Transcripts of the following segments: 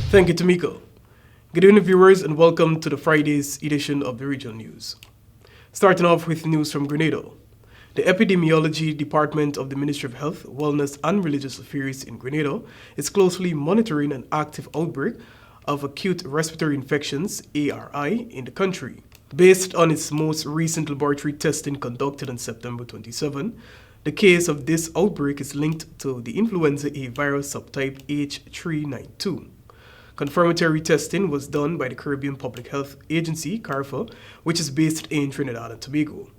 Thank you, Tamiko. Good evening, viewers, and welcome to the Friday's edition of the Regional News. Starting off with news from Grenada. The Epidemiology Department of the Ministry of Health, Wellness and Religious Affairs in Grenada is closely monitoring an active outbreak of acute respiratory infections, ARI, in the country. Based on its most recent laboratory testing conducted on September 27, the case of this outbreak is linked to the influenza A virus subtype H392. Confirmatory testing was done by the Caribbean Public Health Agency, CARPHA, which is based in Trinidad and Tobago.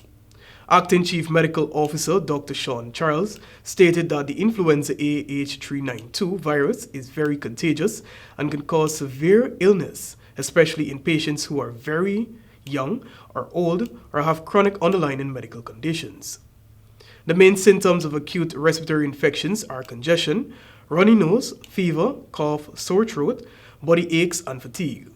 Acting Chief Medical Officer Dr. Sean Charles stated that the influenza A H392 virus is very contagious and can cause severe illness, especially in patients who are very young or old or have chronic underlying medical conditions. The main symptoms of acute respiratory infections are congestion, runny nose, fever, cough, sore throat, body aches, and fatigue.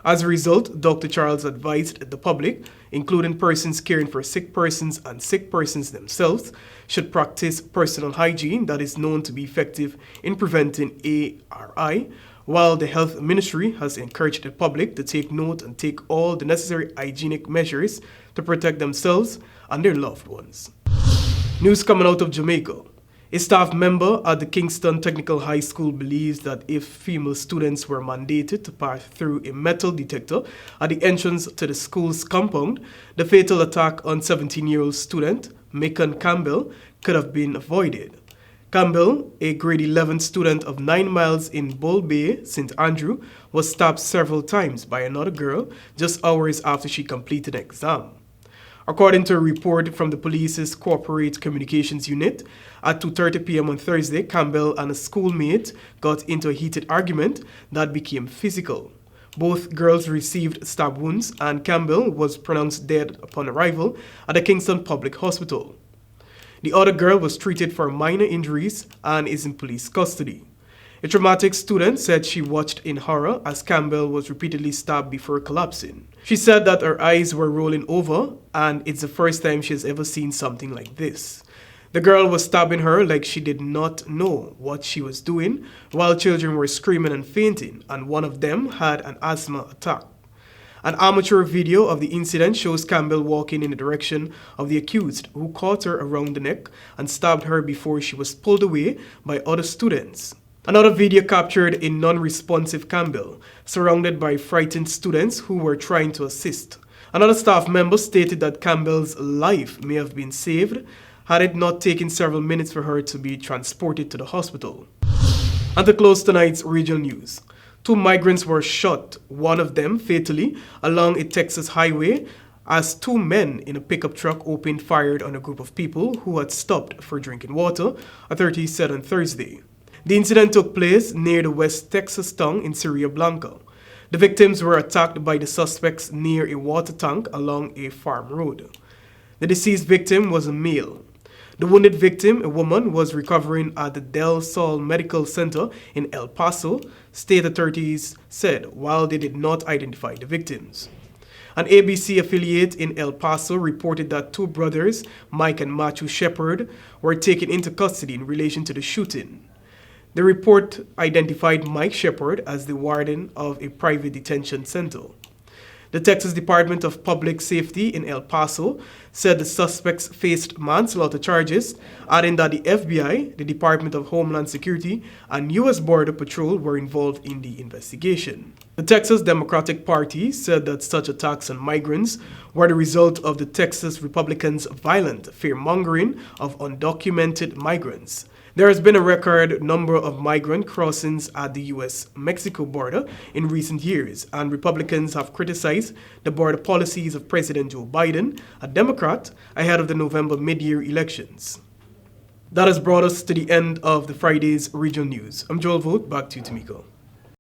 As a result, Dr. Charles advised the public, including persons caring for sick persons and sick persons themselves, should practice personal hygiene that is known to be effective in preventing ARI, while the Health Ministry has encouraged the public to take note and take all the necessary hygienic measures to protect themselves and their loved ones. News coming out of Jamaica. A staff member at the Kingston Technical High School believes that if female students were mandated to pass through a metal detector at the entrance to the school's compound, the fatal attack on 17-year-old student Macon Campbell could have been avoided. Campbell, a grade 11 student of 9 miles in Bull Bay, St. Andrew, was stabbed several times by another girl just hours after she completed an exam. According to a report from the police's Corporate Communications Unit, at 2:30 p.m. on Thursday, Campbell and a schoolmate got into a heated argument that became physical. Both girls received stab wounds, and Campbell was pronounced dead upon arrival at the Kingston Public Hospital. The other girl was treated for minor injuries and is in police custody. A traumatic student said she watched in horror as Campbell was repeatedly stabbed before collapsing. She said that her eyes were rolling over and it's the first time she has ever seen something like this. The girl was stabbing her like she did not know what she was doing, while children were screaming and fainting, and one of them had an asthma attack. An amateur video of the incident shows Campbell walking in the direction of the accused, who caught her around the neck and stabbed her before she was pulled away by other students. Another video captured a non-responsive Campbell, surrounded by frightened students who were trying to assist. Another staff member stated that Campbell's life may have been saved had it not taken several minutes for her to be transported to the hospital. And to close tonight's regional news, 2 migrants were shot, one of them fatally, along a Texas highway as 2 men in a pickup truck opened fire on a group of people who had stopped for drinking water, authorities said on Thursday. The incident took place near the West Texas town in Sierra Blanca. The victims were attacked by the suspects near a water tank along a farm road. The deceased victim was a male. The wounded victim, a woman, was recovering at the Del Sol Medical Center in El Paso, state authorities said, while they did not identify the victims. An ABC affiliate in El Paso reported that 2 brothers, Mike and Matthew Shepard, were taken into custody in relation to the shooting. The report identified Mike Shepard as the warden of a private detention center. The Texas Department of Public Safety in El Paso said the suspects faced manslaughter charges, adding that the FBI, the Department of Homeland Security, and U.S. Border Patrol were involved in the investigation. The Texas Democratic Party said that such attacks on migrants were the result of the Texas Republicans' violent fear-mongering of undocumented migrants. There has been a record number of migrant crossings at the U.S.-Mexico border in recent years, and Republicans have criticized the border policies of President Joe Biden, a Democrat, ahead of the November mid-year elections. That has brought us to the end of the Friday's regional news. I'm Joel Vogt, back to you, Tamiko.